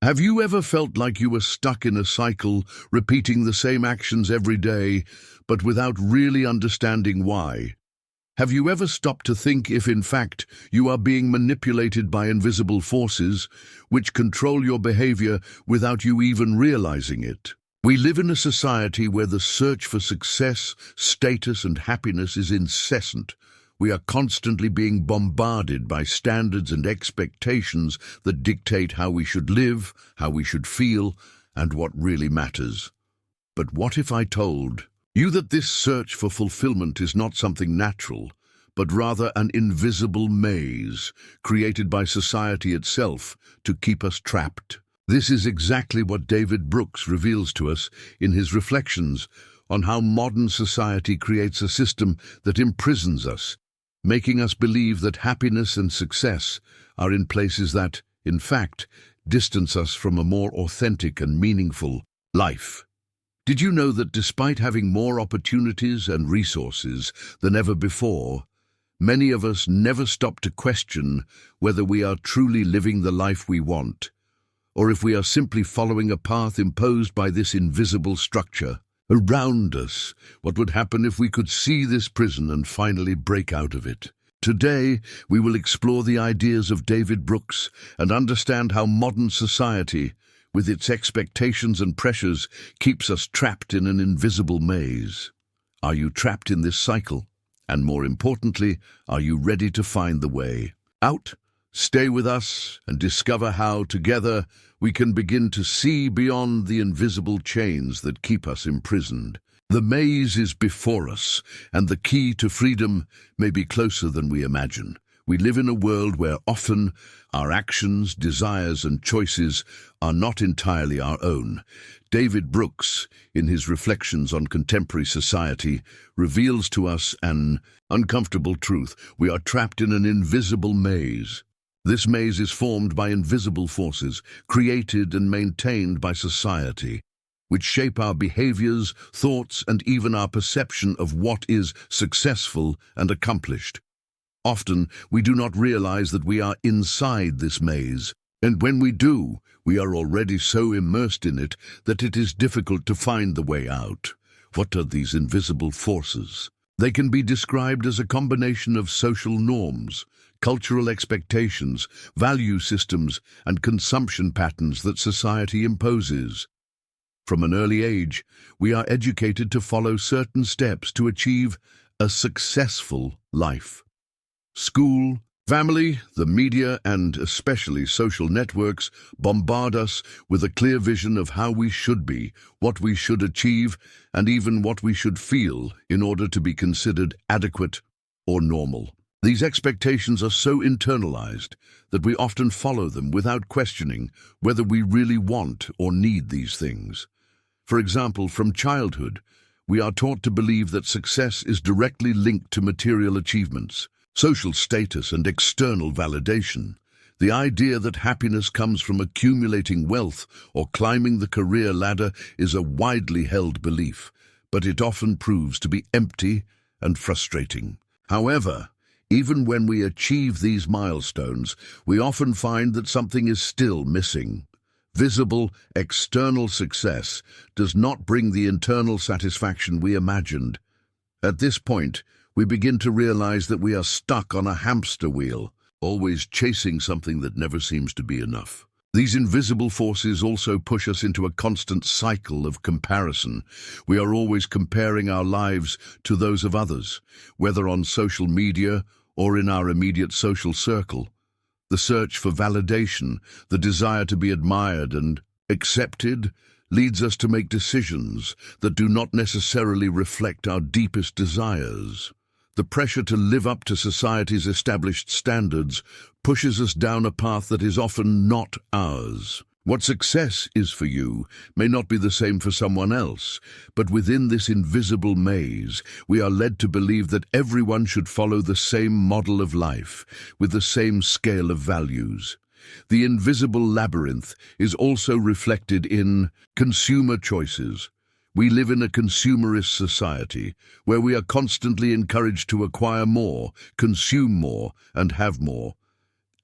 Have you ever felt like you were stuck in a cycle, repeating the same actions every day, but without really understanding why? Have you ever stopped to think if, in fact, you are being manipulated by invisible forces, which control your behavior without you even realizing it? We live in a society where the search for success, status, and happiness is incessant. We are constantly being bombarded by standards and expectations that dictate how we should live, how we should feel, and what really matters. But what if I told you that this search for fulfillment is not something natural, but rather an invisible maze created by society itself to keep us trapped? This is exactly what David Brooks reveals to us in his reflections on how modern society creates a system that imprisons us, making us believe that happiness and success are in places that, in fact, distance us from a more authentic and meaningful life. Did you know that despite having more opportunities and resources than ever before, many of us never stop to question whether we are truly living the life we want, or if we are simply following a path imposed by this invisible structure around us? What would happen if we could see this prison and finally break out of it? Today, we will explore the ideas of David Brooks and understand how modern society, with its expectations and pressures, keeps us trapped in an invisible maze. Are you trapped in this cycle? And more importantly, are you ready to find the way out? Stay with us and discover how, together, we can begin to see beyond the invisible chains that keep us imprisoned. The maze is before us, and the key to freedom may be closer than we imagine. We live in a world where often our actions, desires, and choices are not entirely our own. David Brooks, in his reflections on contemporary society, reveals to us an uncomfortable truth. We are trapped in an invisible maze. This maze is formed by invisible forces, created and maintained by society, which shape our behaviors, thoughts, and even our perception of what is successful and accomplished. Often, we do not realize that we are inside this maze, and when we do, we are already so immersed in it that it is difficult to find the way out. What are these invisible forces? They can be described as a combination of social norms, cultural expectations, value systems, and consumption patterns that society imposes. From an early age, we are educated to follow certain steps to achieve a successful life. School, family, the media, and especially social networks bombard us with a clear vision of how we should be, what we should achieve, and even what we should feel in order to be considered adequate or normal. These expectations are so internalized that we often follow them without questioning whether we really want or need these things. For example, from childhood, we are taught to believe that success is directly linked to material achievements, social status, and external validation. The idea that happiness comes from accumulating wealth or climbing the career ladder is a widely held belief, but it often proves to be empty and frustrating. However, even when we achieve these milestones, we often find that something is still missing. Visible, external success does not bring the internal satisfaction we imagined. At this point, we begin to realize that we are stuck on a hamster wheel, always chasing something that never seems to be enough. These invisible forces also push us into a constant cycle of comparison. We are always comparing our lives to those of others, whether on social media or in our immediate social circle. The search for validation, the desire to be admired and accepted, leads us to make decisions that do not necessarily reflect our deepest desires. The pressure to live up to society's established standards pushes us down a path that is often not ours. What success is for you may not be the same for someone else, but within this invisible maze, we are led to believe that everyone should follow the same model of life, with the same scale of values. The invisible labyrinth is also reflected in consumer choices. We live in a consumerist society where we are constantly encouraged to acquire more, consume more, and have more.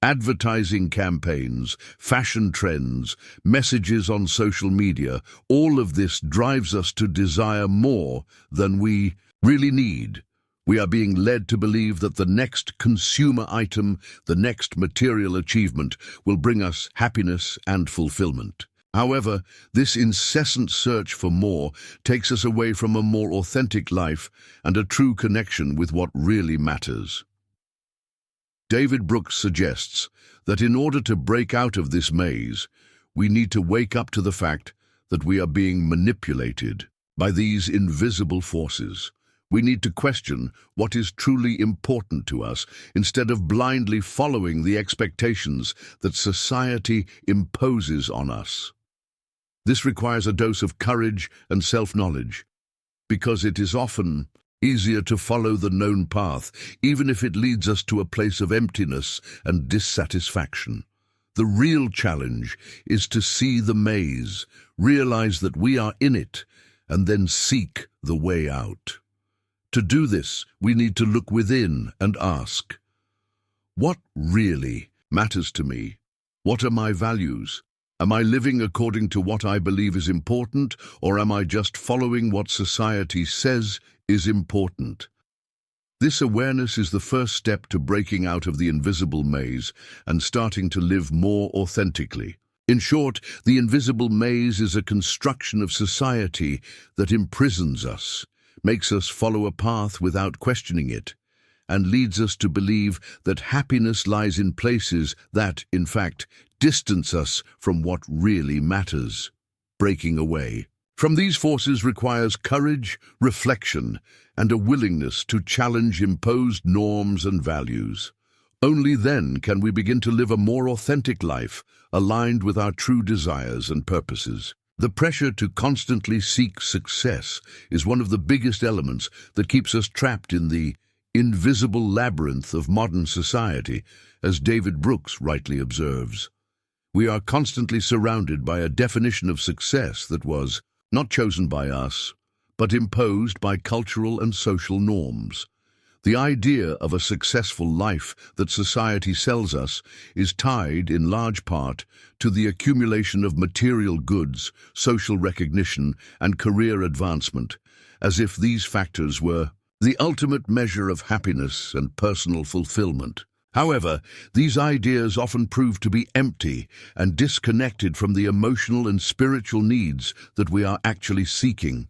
Advertising campaigns, fashion trends, messages on social media, all of this drives us to desire more than we really need. We are being led to believe that the next consumer item, the next material achievement, will bring us happiness and fulfillment. However, this incessant search for more takes us away from a more authentic life and a true connection with what really matters. David Brooks suggests that in order to break out of this maze, we need to wake up to the fact that we are being manipulated by these invisible forces. We need to question what is truly important to us instead of blindly following the expectations that society imposes on us. This requires a dose of courage and self-knowledge, because it is often easier to follow the known path, even if it leads us to a place of emptiness and dissatisfaction. The real challenge is to see the maze, realize that we are in it, and then seek the way out. To do this, we need to look within and ask, what really matters to me? What are my values? Am I living according to what I believe is important, or am I just following what society says is important? This awareness is the first step to breaking out of the invisible maze and starting to live more authentically. In short, the invisible maze is a construction of society that imprisons us, makes us follow a path without questioning it, and leads us to believe that happiness lies in places that, in fact, distance us from what really matters. Breaking away from these forces requires courage, reflection, and a willingness to challenge imposed norms and values. Only then can we begin to live a more authentic life, aligned with our true desires and purposes. The pressure to constantly seek success is one of the biggest elements that keeps us trapped in the invisible labyrinth of modern society, as David Brooks rightly observes. We are constantly surrounded by a definition of success that was not chosen by us, but imposed by cultural and social norms. The idea of a successful life that society sells us is tied, in large part, to the accumulation of material goods, social recognition, and career advancement, as if these factors were the ultimate measure of happiness and personal fulfillment. However, these ideas often prove to be empty and disconnected from the emotional and spiritual needs that we are actually seeking.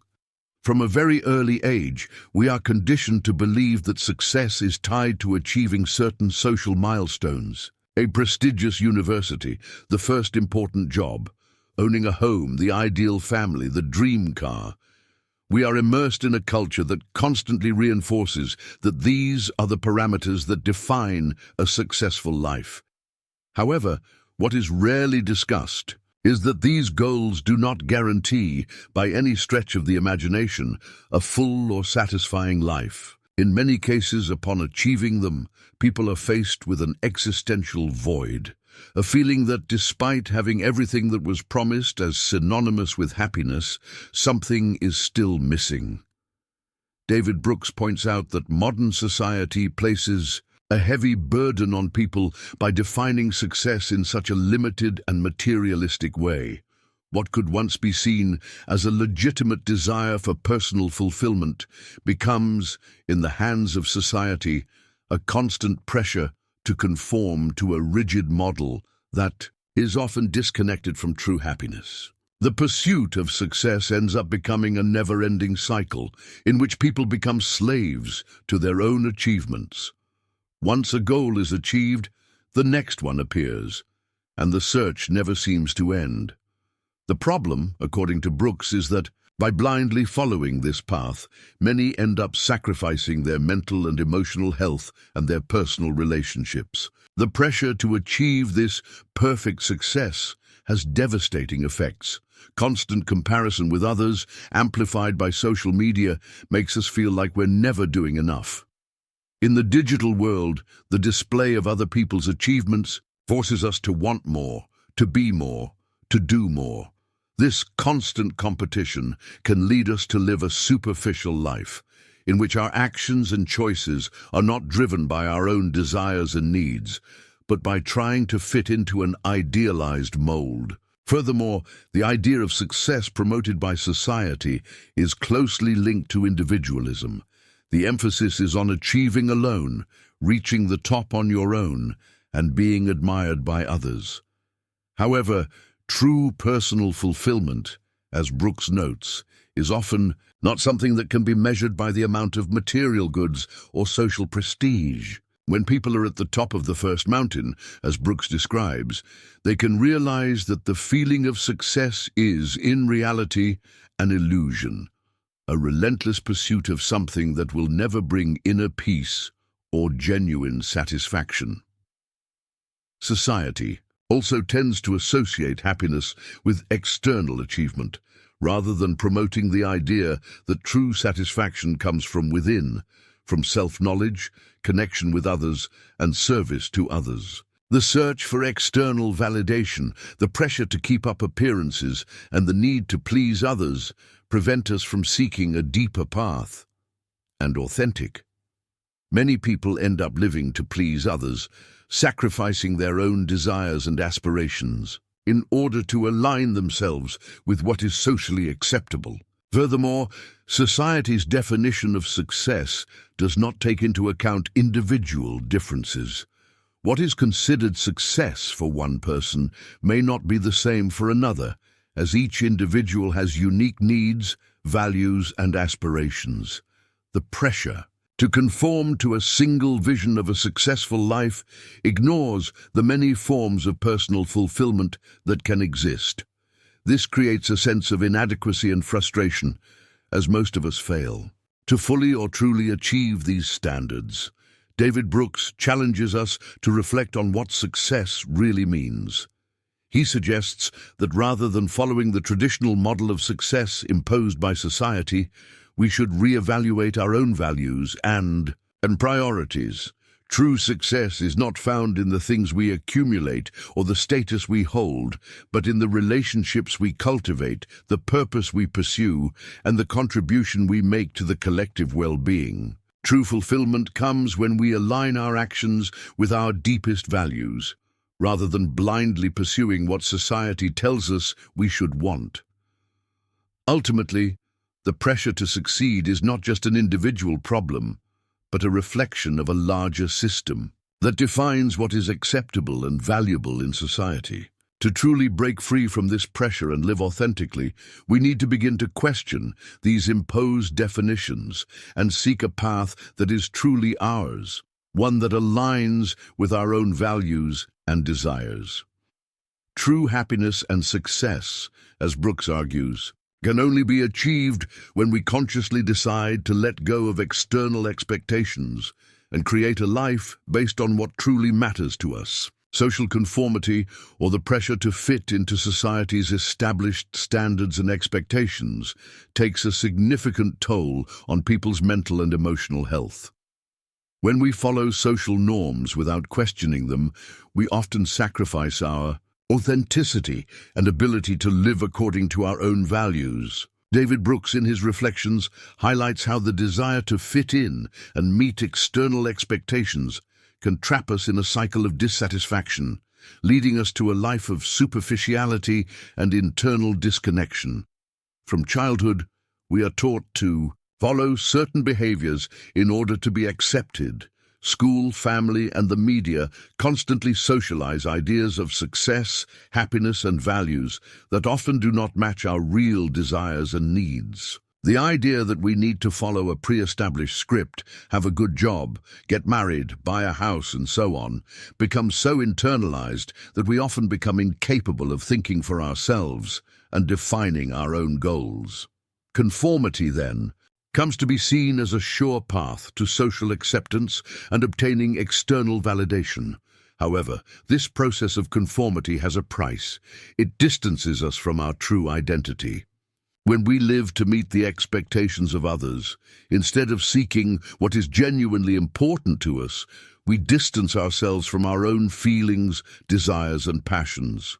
From a very early age, we are conditioned to believe that success is tied to achieving certain social milestones. A prestigious university, the first important job, owning a home, the ideal family, the dream car. We are immersed in a culture that constantly reinforces that these are the parameters that define a successful life. However, what is rarely discussed is that these goals do not guarantee, by any stretch of the imagination, a full or satisfying life. In many cases, upon achieving them, people are faced with an existential void, a feeling that despite having everything that was promised as synonymous with happiness, something is still missing. David Brooks points out that modern society places a heavy burden on people by defining success in such a limited and materialistic way. What could once be seen as a legitimate desire for personal fulfillment becomes, in the hands of society, a constant pressure to conform to a rigid model that is often disconnected from true happiness. The pursuit of success ends up becoming a never-ending cycle in which people become slaves to their own achievements. Once a goal is achieved, the next one appears, and the search never seems to end. The problem, according to Brooks, is that by blindly following this path, many end up sacrificing their mental and emotional health and their personal relationships. The pressure to achieve this perfect success has devastating effects. Constant comparison with others, amplified by social media, makes us feel like we're never doing enough. In the digital world, the display of other people's achievements forces us to want more, to be more, to do more. This constant competition can lead us to live a superficial life, in which our actions and choices are not driven by our own desires and needs, but by trying to fit into an idealized mold. Furthermore, the idea of success promoted by society is closely linked to individualism. The emphasis is on achieving alone, reaching the top on your own, and being admired by others. However, true personal fulfillment, as Brooks notes, is often not something that can be measured by the amount of material goods or social prestige. When people are at the top of the first mountain, as Brooks describes, they can realize that the feeling of success is, in reality, an illusion, a relentless pursuit of something that will never bring inner peace or genuine satisfaction. Society also tends to associate happiness with external achievement, rather than promoting the idea that true satisfaction comes from within, from self-knowledge, connection with others, and service to others. The search for external validation, the pressure to keep up appearances, and the need to please others prevent us from seeking a deeper path and authentic. Many people end up living to please others, sacrificing their own desires and aspirations in order to align themselves with what is socially acceptable. Furthermore, society's definition of success does not take into account individual differences. What is considered success for one person may not be the same for another, as each individual has unique needs, values, and aspirations. The pressure to conform to a single vision of a successful life ignores the many forms of personal fulfillment that can exist. This creates a sense of inadequacy and frustration, as most of us fail to fully or truly achieve these standards. David Brooks challenges us to reflect on what success really means. He suggests that rather than following the traditional model of success imposed by society, we should reevaluate our own values and priorities. True success is not found in the things we accumulate or the status we hold, but in the relationships we cultivate, the purpose we pursue, and the contribution we make to the collective well-being. True fulfillment comes when we align our actions with our deepest values, rather than blindly pursuing what society tells us we should want. Ultimately, the pressure to succeed is not just an individual problem, but a reflection of a larger system that defines what is acceptable and valuable in society. To truly break free from this pressure and live authentically, we need to begin to question these imposed definitions and seek a path that is truly ours, one that aligns with our own values and desires. True happiness and success, as Brooks argues, can only be achieved when we consciously decide to let go of external expectations and create a life based on what truly matters to us. Social conformity, or the pressure to fit into society's established standards and expectations, takes a significant toll on people's mental and emotional health. When we follow social norms without questioning them, we often sacrifice our authenticity and ability to live according to our own values. David Brooks, in his reflections, highlights how the desire to fit in and meet external expectations can trap us in a cycle of dissatisfaction, leading us to a life of superficiality and internal disconnection. From childhood, we are taught to follow certain behaviors in order to be accepted. School, family, and the media constantly socialize ideas of success, happiness, and values that often do not match our real desires and needs. The idea that we need to follow a pre-established script, have a good job, get married, buy a house, and so on, becomes so internalized that we often become incapable of thinking for ourselves and defining our own goals. Conformity, then, comes to be seen as a sure path to social acceptance and obtaining external validation. However, this process of conformity has a price. It distances us from our true identity. When we live to meet the expectations of others, instead of seeking what is genuinely important to us, we distance ourselves from our own feelings, desires, and passions.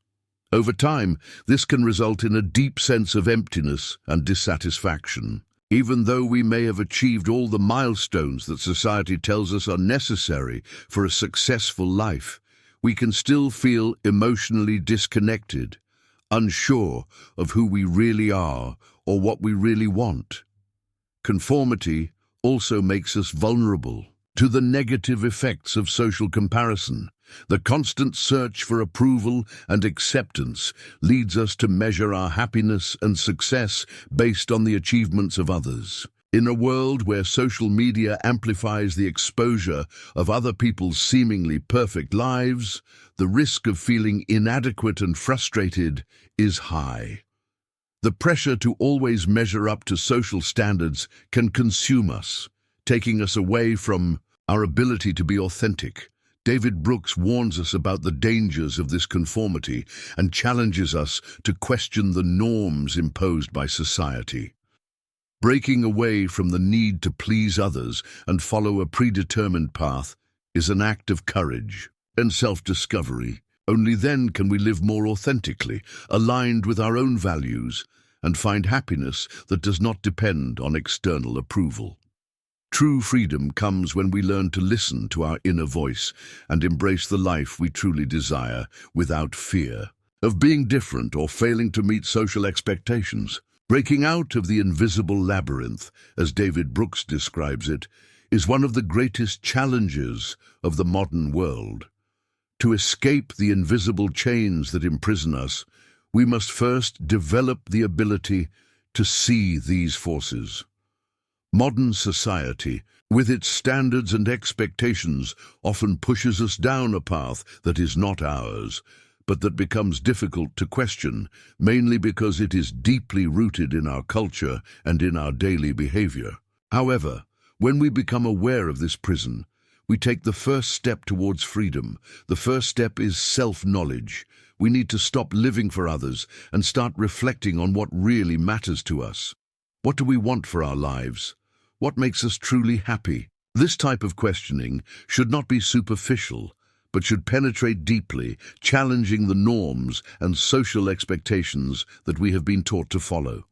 Over time, this can result in a deep sense of emptiness and dissatisfaction. Even though we may have achieved all the milestones that society tells us are necessary for a successful life, we can still feel emotionally disconnected, unsure of who we really are or what we really want. Conformity also makes us vulnerable to the negative effects of social comparison. The constant search for approval and acceptance leads us to measure our happiness and success based on the achievements of others. In a world where social media amplifies the exposure of other people's seemingly perfect lives, the risk of feeling inadequate and frustrated is high. The pressure to always measure up to social standards can consume us, taking us away from our ability to be authentic. David Brooks warns us about the dangers of this conformity and challenges us to question the norms imposed by society. Breaking away from the need to please others and follow a predetermined path is an act of courage and self-discovery. Only then can we live more authentically, aligned with our own values, and find happiness that does not depend on external approval. True freedom comes when we learn to listen to our inner voice and embrace the life we truly desire without fear of being different or failing to meet social expectations. Breaking out of the invisible labyrinth, as David Brooks describes it, is one of the greatest challenges of the modern world. To escape the invisible chains that imprison us, we must first develop the ability to see these forces. Modern society, with its standards and expectations, often pushes us down a path that is not ours, but that becomes difficult to question, mainly because it is deeply rooted in our culture and in our daily behavior. However, when we become aware of this prison, we take the first step towards freedom. The first step is self-knowledge. We need to stop living for others and start reflecting on what really matters to us. What do we want for our lives? What makes us truly happy? This type of questioning should not be superficial, but should penetrate deeply, challenging the norms and social expectations that we have been taught to follow.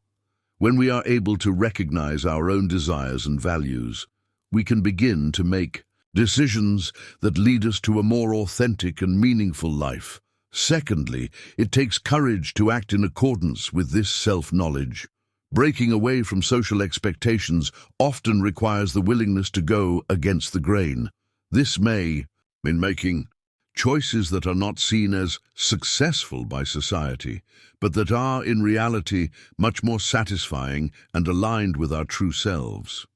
When we are able to recognize our own desires and values, we can begin to make decisions that lead us to a more authentic and meaningful life. Secondly, it takes courage to act in accordance with this self-knowledge. Breaking away from social expectations often requires the willingness to go against the grain. This may mean making choices that are not seen as successful by society, but that are in reality much more satisfying and aligned with our true selves.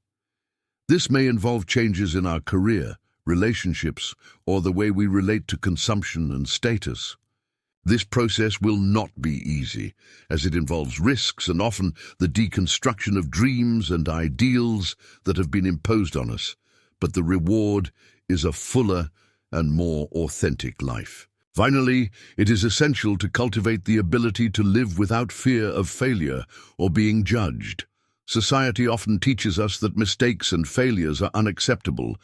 This may involve changes in our career, relationships, or the way we relate to consumption and status. This process will not be easy, as it involves risks and often the deconstruction of dreams and ideals that have been imposed on us, but the reward is a fuller and more authentic life. Finally, it is essential to cultivate the ability to live without fear of failure or being judged. Society often teaches us that mistakes and failures are unacceptable,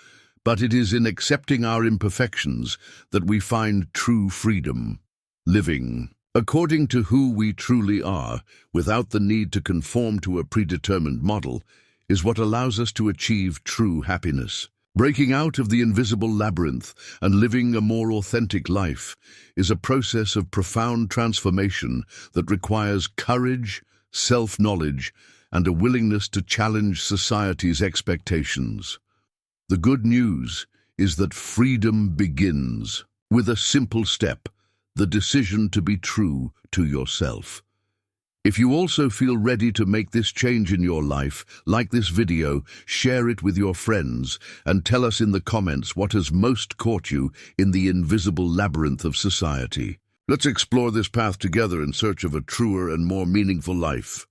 but it is in accepting our imperfections that we find true freedom. Living according to who we truly are, without the need to conform to a predetermined model, is what allows us to achieve true happiness. Breaking out of the invisible labyrinth and living a more authentic life is a process of profound transformation that requires courage, self-knowledge, and a willingness to challenge society's expectations. The good news is that freedom begins with a simple step, the decision to be true to yourself. If you also feel ready to make this change in your life, like this video, share it with your friends, and tell us in the comments what has most caught you in the invisible labyrinth of society. Let's explore this path together in search of a truer and more meaningful life.